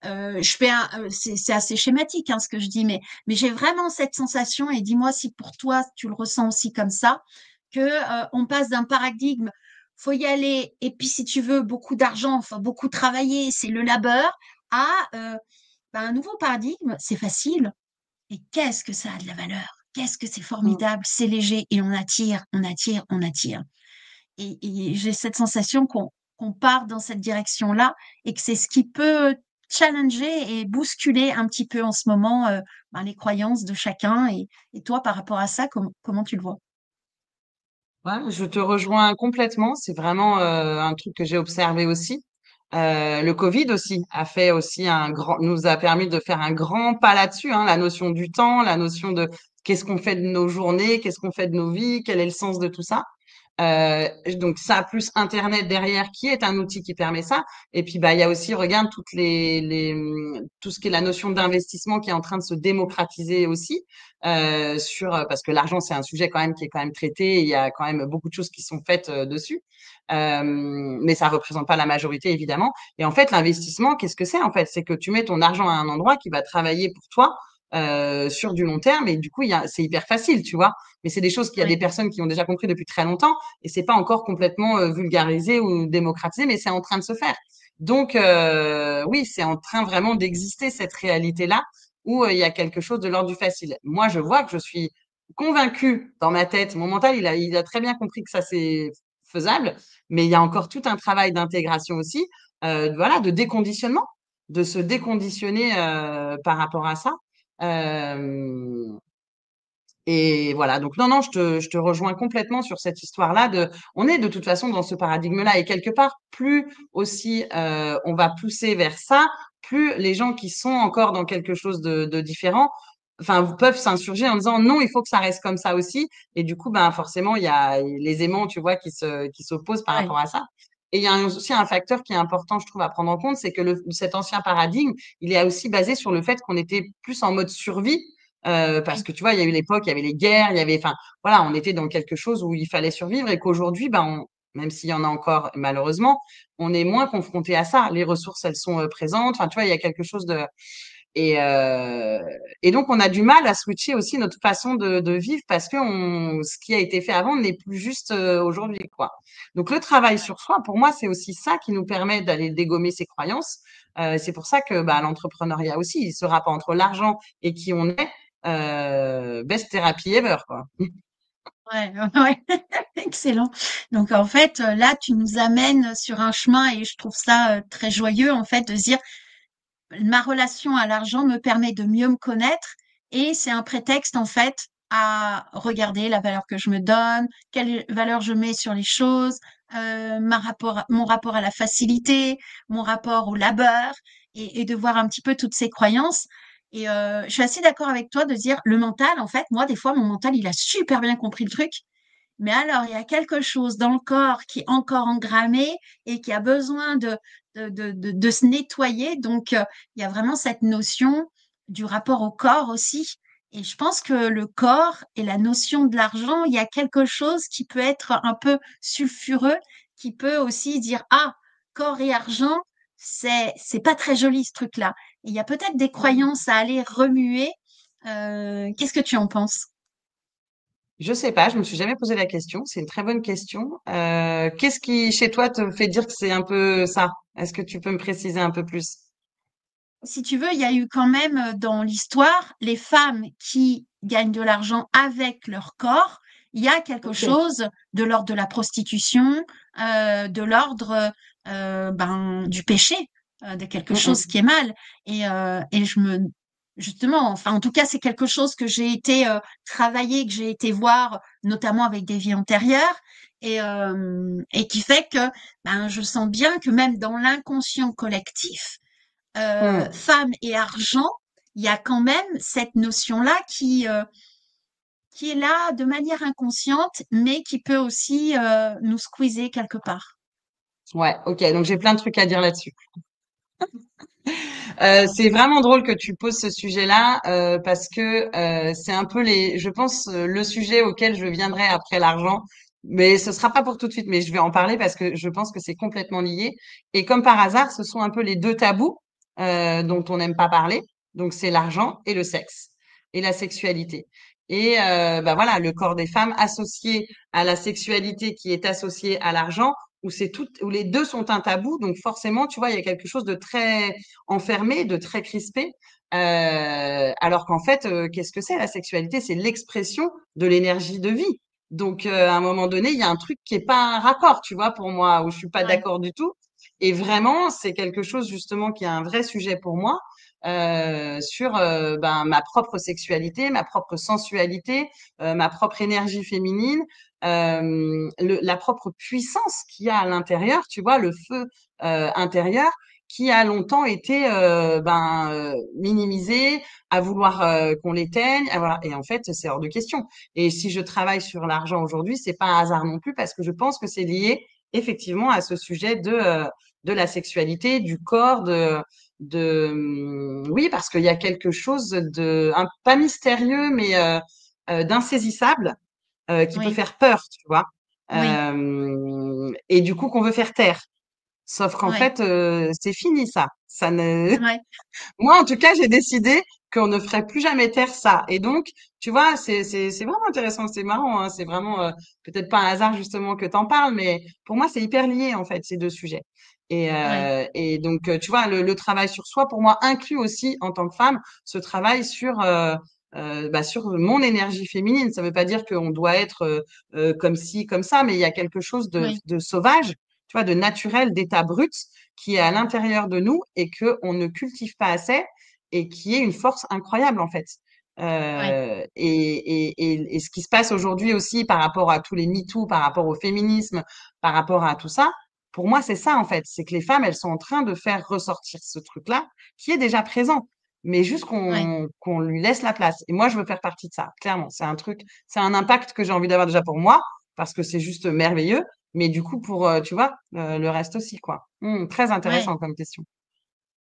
c'est assez schématique hein, ce que je dis, mais j'ai vraiment cette sensation, et dis-moi si pour toi, tu le ressens aussi comme ça, que on passe d'un paradigme faut y aller. Et puis, si tu veux, beaucoup d'argent, enfin, beaucoup travailler, c'est le labeur, à bah, un nouveau paradigme, c'est facile. Et qu'est-ce que ça a de la valeur? Qu'est-ce que c'est Mmh. formidable? C'est léger et on attire, on attire, on attire. Et j'ai cette sensation qu'on part dans cette direction-là et que c'est ce qui peut challenger et bousculer un petit peu en ce moment ben, les croyances de chacun. Et toi, par rapport à ça, comment tu le vois? Ouais, je te rejoins complètement. C'est vraiment un truc que j'ai observé aussi. Le Covid aussi a fait aussi nous a permis de faire un grand pas là-dessus, hein, la notion du temps, la notion de qu'est-ce qu'on fait de nos journées, qu'est-ce qu'on fait de nos vies, quel est le sens de tout ça. Donc ça plus Internet derrière qui est un outil qui permet ça. Et puis bah il y a aussi regarde tout ce qui est la notion d'investissement qui est en train de se démocratiser aussi parce que l'argent c'est un sujet quand même qui est quand même traité. Et il y a quand même beaucoup de choses qui sont faites dessus. Mais ça représente pas la majorité évidemment. Et en fait l'investissement qu'est-ce que c'est en fait? C'est que tu mets ton argent à un endroit qui va travailler pour toi. Sur du long terme et du coup c'est hyper facile tu vois mais c'est des choses qu'il y a des Ouais, personnes qui ont déjà compris depuis très longtemps et c'est pas encore complètement vulgarisé ou démocratisé, mais c'est en train de se faire. Donc oui, c'est en train vraiment d'exister cette réalité-là où il y a quelque chose de l'ordre du facile. Moi, je vois que je suis convaincue dans ma tête, mon mental, il a très bien compris que ça c'est faisable, mais il y a encore tout un travail d'intégration aussi, voilà, de déconditionnement, de se déconditionner par rapport à ça. Euh, et voilà, donc non, non, je te rejoins complètement sur cette histoire-là on est de toute façon dans ce paradigme-là et quelque part, plus aussi on va pousser vers ça, plus les gens qui sont encore dans quelque chose de différent, enfin, peuvent s'insurger en disant non, il faut que ça reste comme ça aussi. Et du coup, ben forcément, il y a les aimants, tu vois, qui s'opposent par ouais, rapport à ça. Et il y a aussi un facteur qui est important, je trouve, à prendre en compte, c'est que cet ancien paradigme, il est aussi basé sur le fait qu'on était plus en mode survie parce oui, que tu vois, il y a eu l'époque, il y avait les guerres, il y avait, enfin, voilà, on était dans quelque chose où il fallait survivre et qu'aujourd'hui, ben, même s'il y en a encore malheureusement, on est moins confronté à ça. Les ressources, elles sont présentes. Enfin, tu vois, il y a quelque chose de et et donc on a du mal à switcher aussi notre façon de vivre parce que ce qui a été fait avant n'est plus juste aujourd'hui, quoi. Donc le travail ouais. sur soi, pour moi, c'est aussi ça qui nous permet d'aller dégommer ces croyances. C'est pour ça que bah, l'entrepreneuriat aussi, il se rapporte entre l'argent et qui on est. Best therapy ever, quoi. Ouais, ouais, excellent. Donc en fait, là, tu nous amènes sur un chemin et je trouve ça très joyeux en fait de se dire ma relation à l'argent me permet de mieux me connaître et c'est un prétexte en fait à regarder la valeur que je me donne, quelle valeur je mets sur les choses, mon rapport à la facilité, mon rapport au labeur et de voir un petit peu toutes ces croyances. Et je suis assez d'accord avec toi de dire le mental, en fait, moi, des fois, mon mental, il a super bien compris le truc. Mais alors, il y a quelque chose dans le corps qui est encore engrammé et qui a besoin de se nettoyer. Donc, il y a vraiment cette notion du rapport au corps aussi. Et je pense que le corps et la notion de l'argent, il y a quelque chose qui peut être un peu sulfureux, qui peut aussi dire, ah, corps et argent, c'est pas très joli ce truc-là. Et il y a peut-être des croyances à aller remuer. Qu'est-ce que tu en penses? Je sais pas, je me suis jamais posé la question. C'est une très bonne question. Qu'est-ce qui, chez toi, te fait dire que c'est un peu ça? Est-ce que tu peux me préciser un peu plus? Si tu veux, il y a eu quand même dans l'histoire les femmes qui gagnent de l'argent avec leur corps. Il y a quelque Ok. chose de l'ordre de la prostitution, de l'ordre ben, du péché, de quelque Mm, chose mm. qui est mal. Et je me justement, enfin, en tout cas, c'est quelque chose que j'ai été travailler, que j'ai été voir, notamment avec des vies antérieures, et qui fait que ben, je sens bien que même dans l'inconscient collectif, Hmm. femme et argent, il y a quand même cette notion-là qui est là de manière inconsciente, mais qui peut aussi nous squeezer quelque part. Ouais, ok. Donc j'ai plein de trucs à dire là-dessus. C'est vraiment drôle que tu poses ce sujet-là parce que c'est un peu je pense, le sujet auquel je viendrai après l'argent. Mais ce sera pas pour tout de suite, mais je vais en parler parce que je pense que c'est complètement lié. Et comme par hasard, ce sont un peu les deux tabous dont on n'aime pas parler. Donc c'est l'argent et le sexe et la sexualité. Et bah voilà, le corps des femmes associé à la sexualité qui est associée à l'argent, où c'est tout, où les deux sont un tabou. Donc forcément, tu vois, il y a quelque chose de très enfermé, de très crispé. Alors qu'en fait, qu'est-ce que c'est la sexualité? C'est l'expression de l'énergie de vie. Donc, à un moment donné, il y a un truc qui est pas un raccord, tu vois, pour moi, où je suis pas Ouais, d'accord du tout. Et vraiment, c'est quelque chose justement qui est un vrai sujet pour moi sur ben, ma propre sexualité, ma propre sensualité, ma propre énergie féminine, la propre puissance qu'il y a à l'intérieur, tu vois, le feu intérieur qui a longtemps été ben, minimisé, à vouloir qu'on l'éteigne. Voilà. Et en fait, c'est hors de question. Et si je travaille sur l'argent aujourd'hui, c'est pas un hasard non plus parce que je pense que c'est lié effectivement à ce sujet de la sexualité, du corps, oui, parce qu'il y a quelque chose pas mystérieux, mais d'insaisissable qui peut oui, faire peur, tu vois. oui, Et du coup, qu'on veut faire taire. Sauf qu'en ouais, fait, c'est fini ça. Ça ne ouais, Moi, en tout cas, j'ai décidé qu'on ne ferait plus jamais taire ça. Et donc, tu vois, c'est vraiment intéressant, c'est marrant, hein. C'est vraiment peut-être pas un hasard justement que t'en parles, mais pour moi, c'est hyper lié en fait ces deux sujets. ouais, Et donc, tu vois, le travail sur soi, pour moi, inclut aussi en tant que femme ce travail bah, sur mon énergie féminine. Ça veut pas dire qu'on doit être comme ci, comme ça, mais il y a quelque chose oui, de sauvage, tu vois, de naturel, d'état brut qui est à l'intérieur de nous et que on ne cultive pas assez et qui est une force incroyable en fait. ouais, Et ce qui se passe aujourd'hui aussi par rapport à tous les MeToo, par rapport au féminisme, par rapport à tout ça, pour moi, c'est ça en fait. C'est que les femmes, elles sont en train de faire ressortir ce truc-là qui est déjà présent, mais juste ouais, qu'on lui laisse la place. Et moi, je veux faire partie de ça, clairement. C'est un truc, c'est un impact que j'ai envie d'avoir déjà pour moi, parce que c'est juste merveilleux, mais du coup, pour, tu vois, le reste aussi, quoi. Très ouais. intéressant comme question.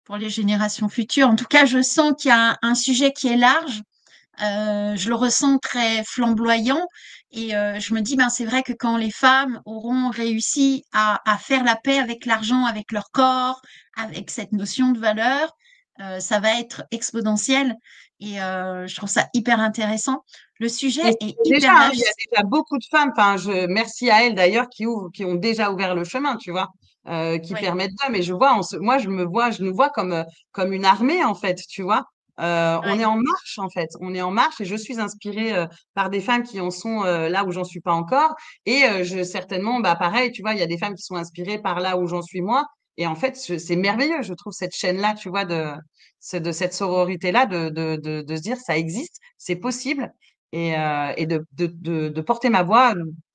Pour les générations futures. En tout cas, je sens qu'il y a un sujet qui est large. Je le ressens très flamboyant et je me dis, ben, c'est vrai que quand les femmes auront réussi à faire la paix avec l'argent, avec leur corps, avec cette notion de valeur, ça va être exponentiel et je trouve ça hyper intéressant. Le Et sujet est c'est déjà, hyper hein, il y a vaste. déjà beaucoup de femmes, enfin, merci à elles d'ailleurs qui ont déjà ouvert le chemin, tu vois, qui Oui, permettent de, mais moi, je nous vois comme une armée, en fait, tu vois. On est oui, en marche, en fait. On est en marche et je suis inspirée par des femmes qui en sont là où j'en suis pas encore. Et certainement, bah, pareil, tu vois, il y a des femmes qui sont inspirées par là où j'en suis moi. Et en fait, c'est merveilleux, je trouve, cette chaîne-là, tu vois, de cette sororité-là, de se dire, ça existe, c'est possible et de porter ma voix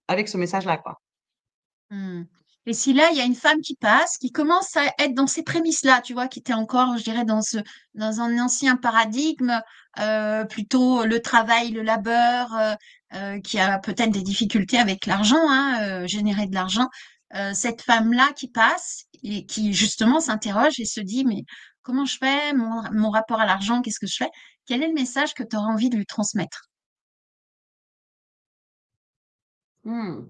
avec ce message-là, quoi. hmm. Et si là, il y a une femme qui passe, qui commence à être dans ces prémices-là, tu vois, qui était encore, je dirais, dans un ancien paradigme, plutôt le travail, le labeur, qui a peut-être des difficultés avec l'argent, hein, générer de l'argent. Cette femme-là qui passe et qui justement s'interroge et se dit, mais comment je fais, mon rapport à l'argent, qu'est-ce que je fais? Quel est le message que tu auras envie de lui transmettre? Hmm.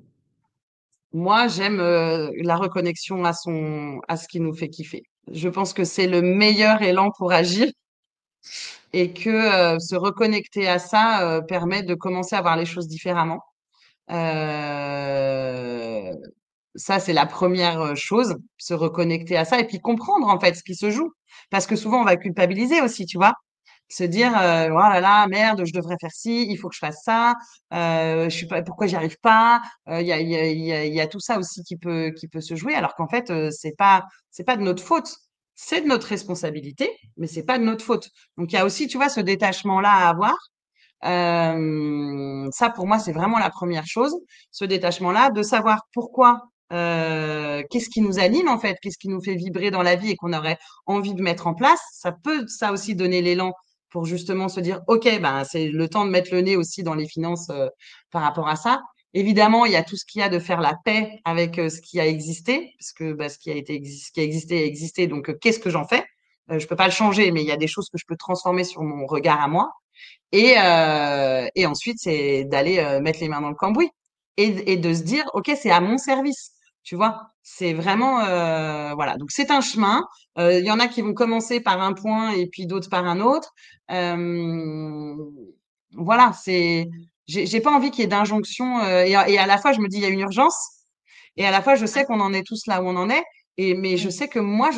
Moi, j'aime la reconnexion à ce qui nous fait kiffer. Je pense que c'est le meilleur élan pour agir et que se reconnecter à ça permet de commencer à voir les choses différemment. Euh, Ça, c'est la première chose, se reconnecter à ça et puis comprendre en fait ce qui se joue. Parce que souvent, on va culpabiliser aussi, tu vois. Se dire, oh là là, merde, je devrais faire ci, il faut que je fasse ça, je suis pas, pourquoi j'y arrive pas. Il y a tout ça aussi qui peut se jouer, alors qu'en fait, c'est pas de notre faute. c'est de notre responsabilité, mais c'est pas de notre faute. Donc il y a aussi, tu vois, ce détachement-là à avoir. Ça, pour moi, c'est vraiment la première chose, ce détachement-là, de savoir pourquoi, qu'est-ce qui nous anime en fait, qu'est-ce qui nous fait vibrer dans la vie et qu'on aurait envie de mettre en place. Ça peut, ça aussi, donner l'élan pour justement se dire, OK, ben, c'est le temps de mettre le nez aussi dans les finances par rapport à ça. Évidemment, il y a tout ce qu'il y a de faire la paix avec ce qui a existé, parce que bah, ce qui a existé a existé. Donc, qu'est-ce que j'en fais? Je peux pas le changer, mais il y a des choses que je peux transformer sur mon regard à moi. Et ensuite, c'est d'aller mettre les mains dans le cambouis et de se dire, OK, c'est à mon service. Tu vois, c'est vraiment, voilà. Donc, c'est un chemin. Il y en a qui vont commencer par un point et puis d'autres par un autre. Euh, voilà, j'ai pas envie qu'il y ait d'injonction. Et à la fois, je me dis, il y a une urgence. Et à la fois, je sais Ouais. qu'on en est tous là où on en est. Mais je Oui. sais que moi,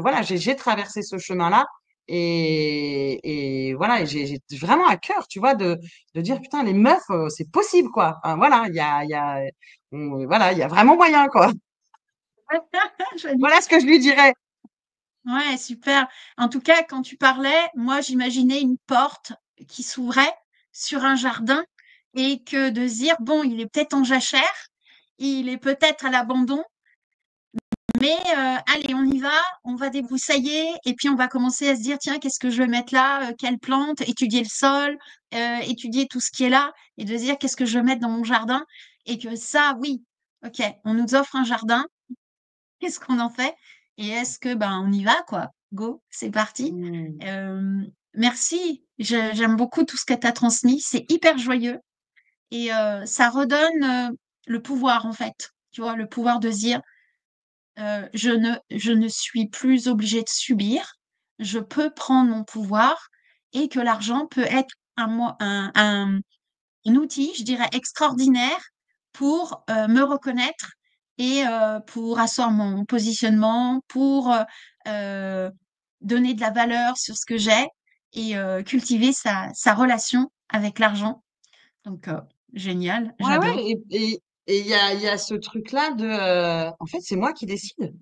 voilà, j'ai traversé ce chemin-là. Et voilà, et j'ai vraiment à cœur, tu vois, de dire, putain, les meufs, c'est possible, quoi. Enfin, voilà, voilà, il y a vraiment moyen, quoi. Joli. Voilà ce que je lui dirais. Ouais, super. En tout cas, quand tu parlais, moi, j'imaginais une porte qui s'ouvrait sur un jardin et que de se dire, bon, il est peut-être en jachère, il est peut-être à l'abandon, mais allez, on y va, on va débroussailler et puis on va commencer à se dire, tiens, qu'est-ce que je vais mettre là, quelle plante, étudier le sol, étudier tout ce qui est là et de se dire, qu'est-ce que je vais mettre dans mon jardin et que ça, oui, ok, on nous offre un jardin, qu'est-ce qu'on en fait? Et est-ce que ben on y va quoi? Go, c'est parti. Mm. Merci, j'aime beaucoup tout ce que tu as transmis, c'est hyper joyeux et ça redonne le pouvoir en fait. Tu vois, le pouvoir de se dire je ne suis plus obligée de subir, je peux prendre mon pouvoir et que l'argent peut être un outil, je dirais, extraordinaire pour me reconnaître et pour asseoir mon positionnement, pour donner de la valeur sur ce que j'ai et cultiver sa relation avec l'argent. Donc, génial, Ouais, ouais, j'adore. et il y a ce truc-là de, en fait, c'est moi qui décide.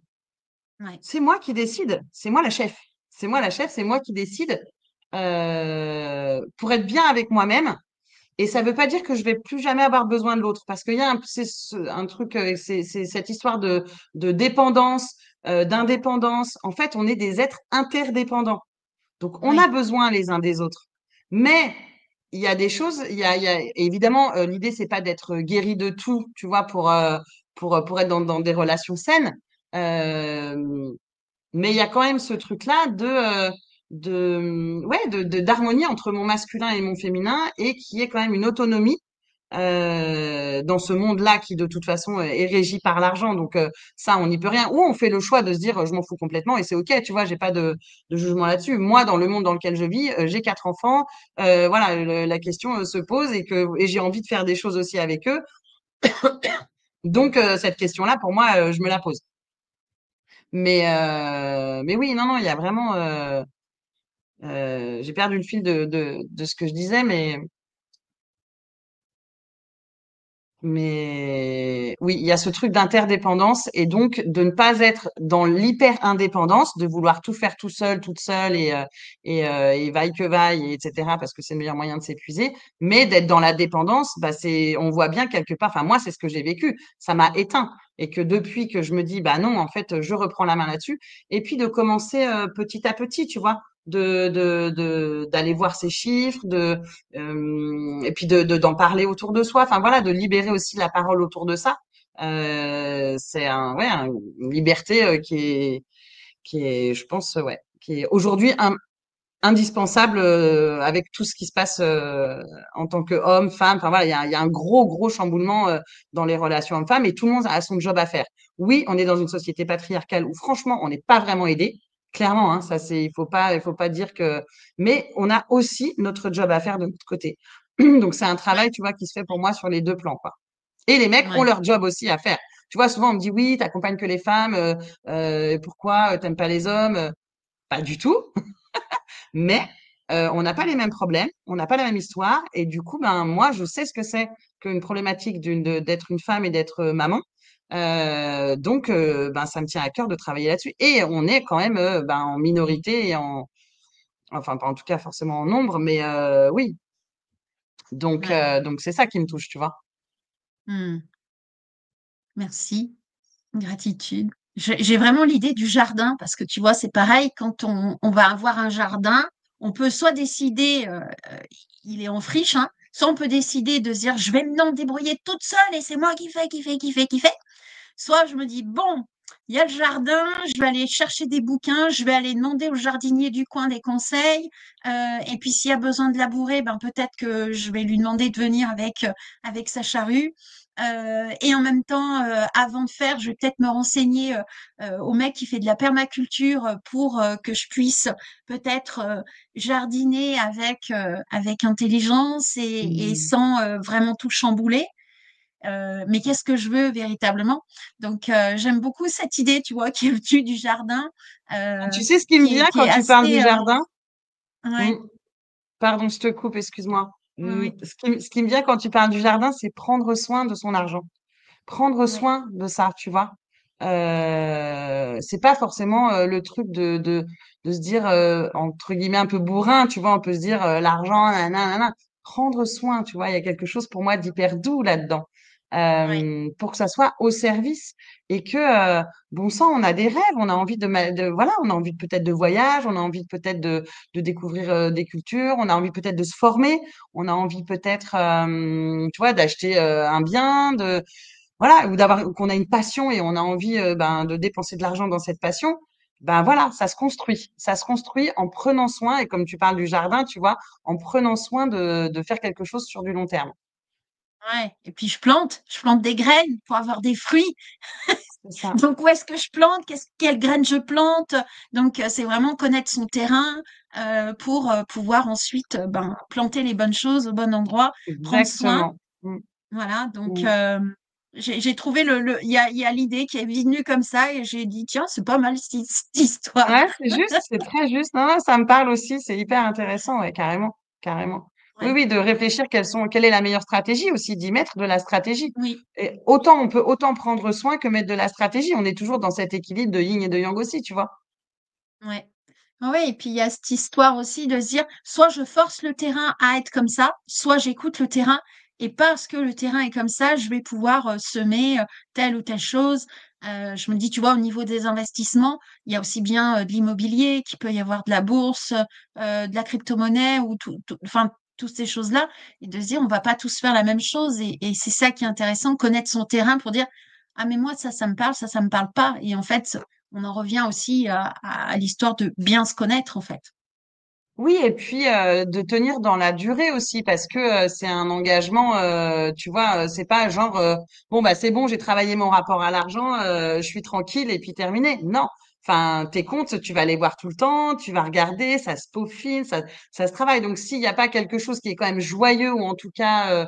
Ouais, C'est moi qui décide. C'est moi la chef. C'est moi la chef, c'est moi qui décide pour être bien avec moi-même. Et ça veut pas dire que je vais plus jamais avoir besoin de l'autre, parce qu'il y a un truc, c'est cette histoire de dépendance, d'indépendance. En fait, on est des êtres interdépendants. Donc, on a oui, besoin les uns des autres. Mais il y a des choses, il y a évidemment, l'idée, c'est pas d'être guéri de tout, tu vois, pour être dans des relations saines. Euh, mais il y a quand même ce truc-là ouais, d'harmonie entre mon masculin et mon féminin et qui est quand même une autonomie dans ce monde-là qui de toute façon est régi par l'argent. Donc ça, on n'y peut rien. Ou on fait le choix de se dire je m'en fous complètement et c'est ok, tu vois, j'ai pas de jugement là-dessus. Moi, dans le monde dans lequel je vis, j'ai 4 enfants. Voilà, la question se pose et j'ai envie de faire des choses aussi avec eux. Donc cette question-là, pour moi, je me la pose. Mais oui, non, non, il y a vraiment. J'ai perdu le fil de ce que je disais, mais oui, il y a ce truc d'interdépendance et donc de ne pas être dans l'hyper-indépendance, de vouloir tout faire tout seul, toute seule et vaille que vaille, et etc. parce que c'est le meilleur moyen de s'épuiser, mais d'être dans la dépendance, bah on voit bien quelque part, enfin moi c'est ce que j'ai vécu, ça m'a éteint et que depuis que je me dis bah non, en fait je reprends la main là-dessus et puis de commencer petit à petit, tu vois, d'aller voir ces chiffres, et puis d'en parler autour de soi. Enfin voilà, de libérer aussi la parole autour de ça. C'est ouais, une liberté qui est, je pense, ouais, qui est aujourd'hui indispensable avec tout ce qui se passe en tant qu'homme, femme. Enfin voilà, il y a un gros chamboulement dans les relations hommes-femmes et tout le monde a son job à faire. Oui, on est dans une société patriarcale où franchement, on n'est pas vraiment aidé. Clairement, hein, ça c'est, il faut pas dire que. Mais on a aussi notre job à faire de notre côté. Donc c'est un travail, tu vois, qui se fait pour moi sur les deux plans, quoi. Et les mecs ont ouais, leur job aussi à faire. Tu vois, souvent on me dit oui, t'accompagnes que les femmes, pourquoi t'aimes pas les hommes? Pas du tout. Mais on n'a pas les mêmes problèmes, on n'a pas la même histoire, et du coup, ben moi, je sais ce que c'est qu'une problématique d'être une femme et d'être maman. Donc, ben, ça me tient à cœur de travailler là-dessus. Et on est quand même ben, en minorité et enfin, pas en tout cas forcément en nombre, mais oui. Ouais. Donc c'est ça qui me touche, tu vois. Mmh. Merci, gratitude. J'ai vraiment l'idée du jardin parce que tu vois, c'est pareil, quand on va avoir un jardin, on peut soit décider, il est en friche, hein, soit on peut décider de se dire, je vais me débrouiller toute seule et c'est moi qui fais. Soit je me dis, bon, il y a le jardin, je vais aller chercher des bouquins, je vais aller demander au jardinier du coin des conseils. Et puis s'il y a besoin de labourer, ben peut-être que je vais lui demander de venir avec sa charrue. Et en même temps, avant de faire, je vais peut-être me renseigner au mec qui fait de la permaculture pour que je puisse peut-être jardiner avec intelligence et Mmh. sans vraiment tout chambouler. Mais qu'est-ce que je veux véritablement? Donc, j'aime beaucoup cette idée, tu vois, qui est venue du jardin, Ah, euh, tu sais ce qui me vient qui quand est tu parles du assez, jardin? Mmh. ouais, Pardon, je te coupe, excuse-moi. ouais, ouais, Ce qui me vient quand tu parles du jardin, c'est prendre soin de son argent. Prendre ouais, soin de ça, tu vois. C'est pas forcément le truc de se dire, entre guillemets, un peu bourrin, tu vois. On peut se dire, l'argent, nanana. Prendre soin, tu vois. Il y a quelque chose pour moi d'hyper doux là-dedans. ouais, Pour que ça soit au service et que, bon sang, on a des rêves, on a envie voilà, on a envie peut-être de voyage, on a envie peut-être de découvrir des cultures, on a envie peut-être de se former, on a envie peut-être, tu vois, d'acheter un bien, voilà, ou qu'on a une passion et on a envie ben, de dépenser de l'argent dans cette passion, ben voilà, ça se construit. Ça se construit en prenant soin, et comme tu parles du jardin, tu vois, en prenant soin de faire quelque chose sur du long terme. ouais. Et puis je plante des graines pour avoir des fruits. C'est ça. Donc, où est-ce que je plante? Quelles graines je plante? Donc, c'est vraiment connaître son terrain pour pouvoir ensuite ben, planter les bonnes choses au bon endroit, prendre soin. Exactement. Mm, Voilà, donc mm. j'ai trouvé il y a l'idée qui est venue comme ça et j'ai dit, tiens, c'est pas mal cette histoire. Ouais, c'est juste, c'est très juste. Non, non, ça me parle aussi, c'est hyper intéressant, ouais, carrément, carrément. Oui, Ouais, oui, de réfléchir quelle est la meilleure stratégie aussi, d'y mettre de la stratégie. oui, Et autant on peut autant prendre soin que mettre de la stratégie. On est toujours dans cet équilibre de yin et de yang aussi, tu vois. ouais. Ouais, et puis il y a cette histoire aussi de se dire, soit je force le terrain à être comme ça, soit j'écoute le terrain, et parce que le terrain est comme ça, je vais pouvoir semer telle ou telle chose. Je me dis, tu vois, au niveau des investissements, il y a aussi bien de l'immobilier, qu'il peut y avoir de la bourse, de la crypto-monnaie, ou enfin, toutes ces choses-là, et de se dire, on va pas tous faire la même chose, et c'est ça qui est intéressant, connaître son terrain pour dire, ah mais moi, ça me parle, ça me parle pas, et en fait, on en revient aussi à l'histoire de bien se connaître, en fait. Oui, et puis de tenir dans la durée aussi, parce que c'est un engagement, tu vois, c'est pas genre bon bah c'est bon, j'ai travaillé mon rapport à l'argent, je suis tranquille et puis terminé. Non, enfin tes comptes, tu vas les voir tout le temps, tu vas regarder, ça se peaufine, ça se travaille. Donc s'il n'y a pas quelque chose qui est quand même joyeux ou en tout cas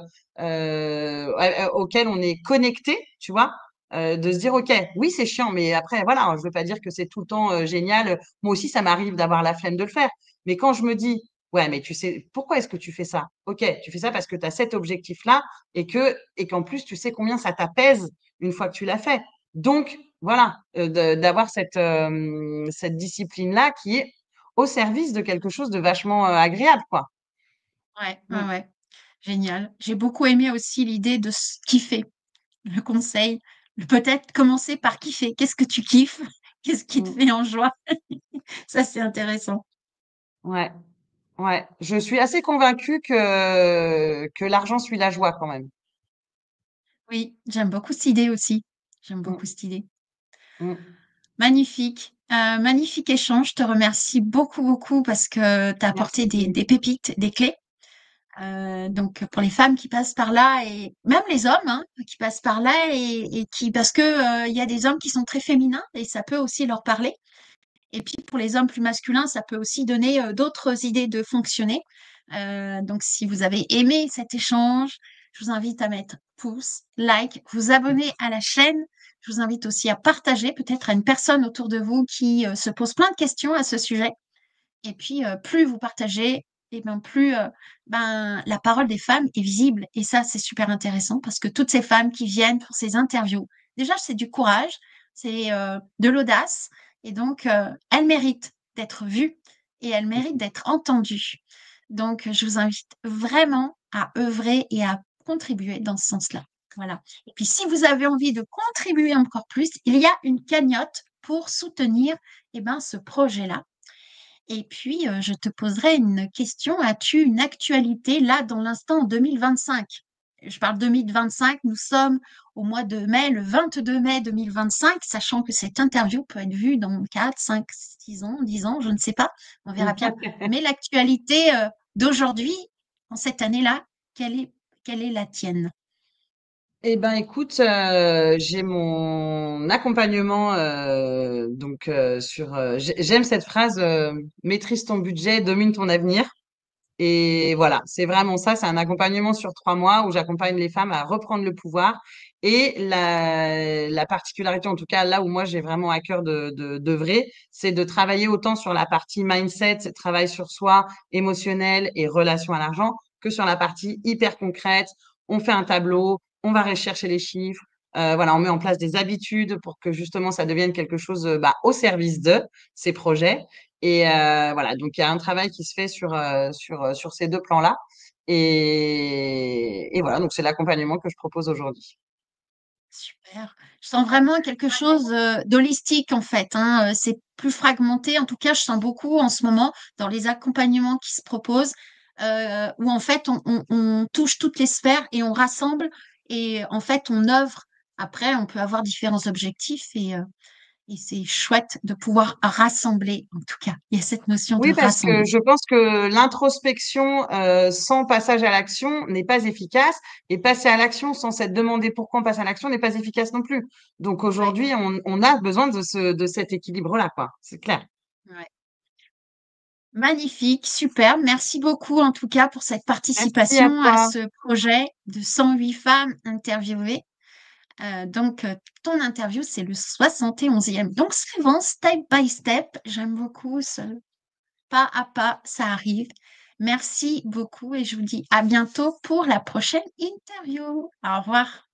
auquel on est connecté, tu vois. De se dire ok, oui c'est chiant, mais après voilà, je veux pas dire que c'est tout le temps génial. Moi aussi ça m'arrive d'avoir la flemme de le faire. Mais quand je me dis, ouais, mais tu sais, pourquoi est-ce que tu fais ça? Ok, tu fais ça parce que tu as cet objectif-là et qu'en plus, tu sais combien ça t'apaise une fois que tu l'as fait. Donc, voilà, d'avoir cette discipline-là qui est au service de quelque chose de vachement agréable, quoi. Ouais, ouais, Mm, ouais. Génial. J'ai beaucoup aimé aussi l'idée de kiffer, le conseil. Peut-être commencer par kiffer. Qu'est-ce que tu kiffes? Qu'est-ce qui te mm. fait en joie? Ça, c'est intéressant. Ouais, ouais. Je suis assez convaincue que l'argent suit la joie quand même. Oui, j'aime beaucoup cette idée aussi. J'aime beaucoup Mm, cette idée. mm. Magnifique. Magnifique échange. Je te remercie beaucoup, beaucoup parce que tu as apporté Merci. des pépites, des clés. Donc pour les femmes qui passent par là et même les hommes hein, qui passent par là et qui parce que il y a des hommes qui sont très féminins et ça peut aussi leur parler. Et puis pour les hommes plus masculins, ça peut aussi donner d'autres idées de fonctionner. Donc si vous avez aimé cet échange, je vous invite à mettre pouce, like, vous abonner à la chaîne. Je vous invite aussi à partager peut-être à une personne autour de vous qui se pose plein de questions à ce sujet. Et puis, plus vous partagez, et ben, plus ben, la parole des femmes est visible. Et ça, c'est super intéressant parce que toutes ces femmes qui viennent pour ces interviews, déjà, c'est du courage, c'est de l'audace. Et donc, elle mérite d'être vue et elle mérite d'être entendue. Donc, je vous invite vraiment à œuvrer et à contribuer dans ce sens-là. Voilà. Et puis, si vous avez envie de contribuer encore plus, il y a une cagnotte pour soutenir ce projet-là. Et puis, je te poserai une question. As-tu une actualité là, dans l'instant, en 2025? Je parle 2025, nous sommes au mois de mai, le 22 mai 2025, sachant que cette interview peut être vue dans 4, 5, 6 ans, 10 ans, je ne sais pas, on verra bien. Mais l'actualité d'aujourd'hui, en cette année-là, quelle est, quelle est la tienne? Eh ben, écoute, j'ai mon accompagnement j'aime cette phrase maîtrise ton budget, domine ton avenir. Et voilà, c'est vraiment ça. C'est un accompagnement sur 3 mois où j'accompagne les femmes à reprendre le pouvoir. Et la particularité, en tout cas là où moi j'ai vraiment à cœur d'œuvrer, c'est de travailler autant sur la partie mindset, travail sur soi, émotionnel et relation à l'argent, que sur la partie hyper concrète. On fait un tableau, on va rechercher les chiffres. Voilà, on met en place des habitudes pour que justement ça devienne quelque chose au service de ces projets. Et voilà, donc il y a un travail qui se fait sur ces deux plans-là. Et voilà, donc c'est l'accompagnement que je propose aujourd'hui. Super. Je sens vraiment quelque chose d'holistique en fait, hein. C'est plus fragmenté. En tout cas, je sens beaucoup en ce moment dans les accompagnements qui se proposent, où en fait on touche toutes les sphères et on rassemble et en fait on œuvre. Après, on peut avoir différents objectifs et c'est chouette de pouvoir rassembler. En tout cas, il y a cette notion de Oui, parce que rassembler. je pense que l'introspection sans passage à l'action n'est pas efficace, et passer à l'action sans s'être demandé pourquoi on passe à l'action n'est pas efficace non plus. Donc Ouais, aujourd'hui, on a besoin de cet équilibre-là, quoi. C'est clair. ouais. Magnifique, super. Merci beaucoup en tout cas pour cette Merci à participation à toi. ce projet de 108 femmes interviewées. Donc, ton interview, c'est le 71e. Donc, ça avance step by step. J'aime beaucoup ce pas à pas, ça arrive. Merci beaucoup et je vous dis à bientôt pour la prochaine interview. Au revoir.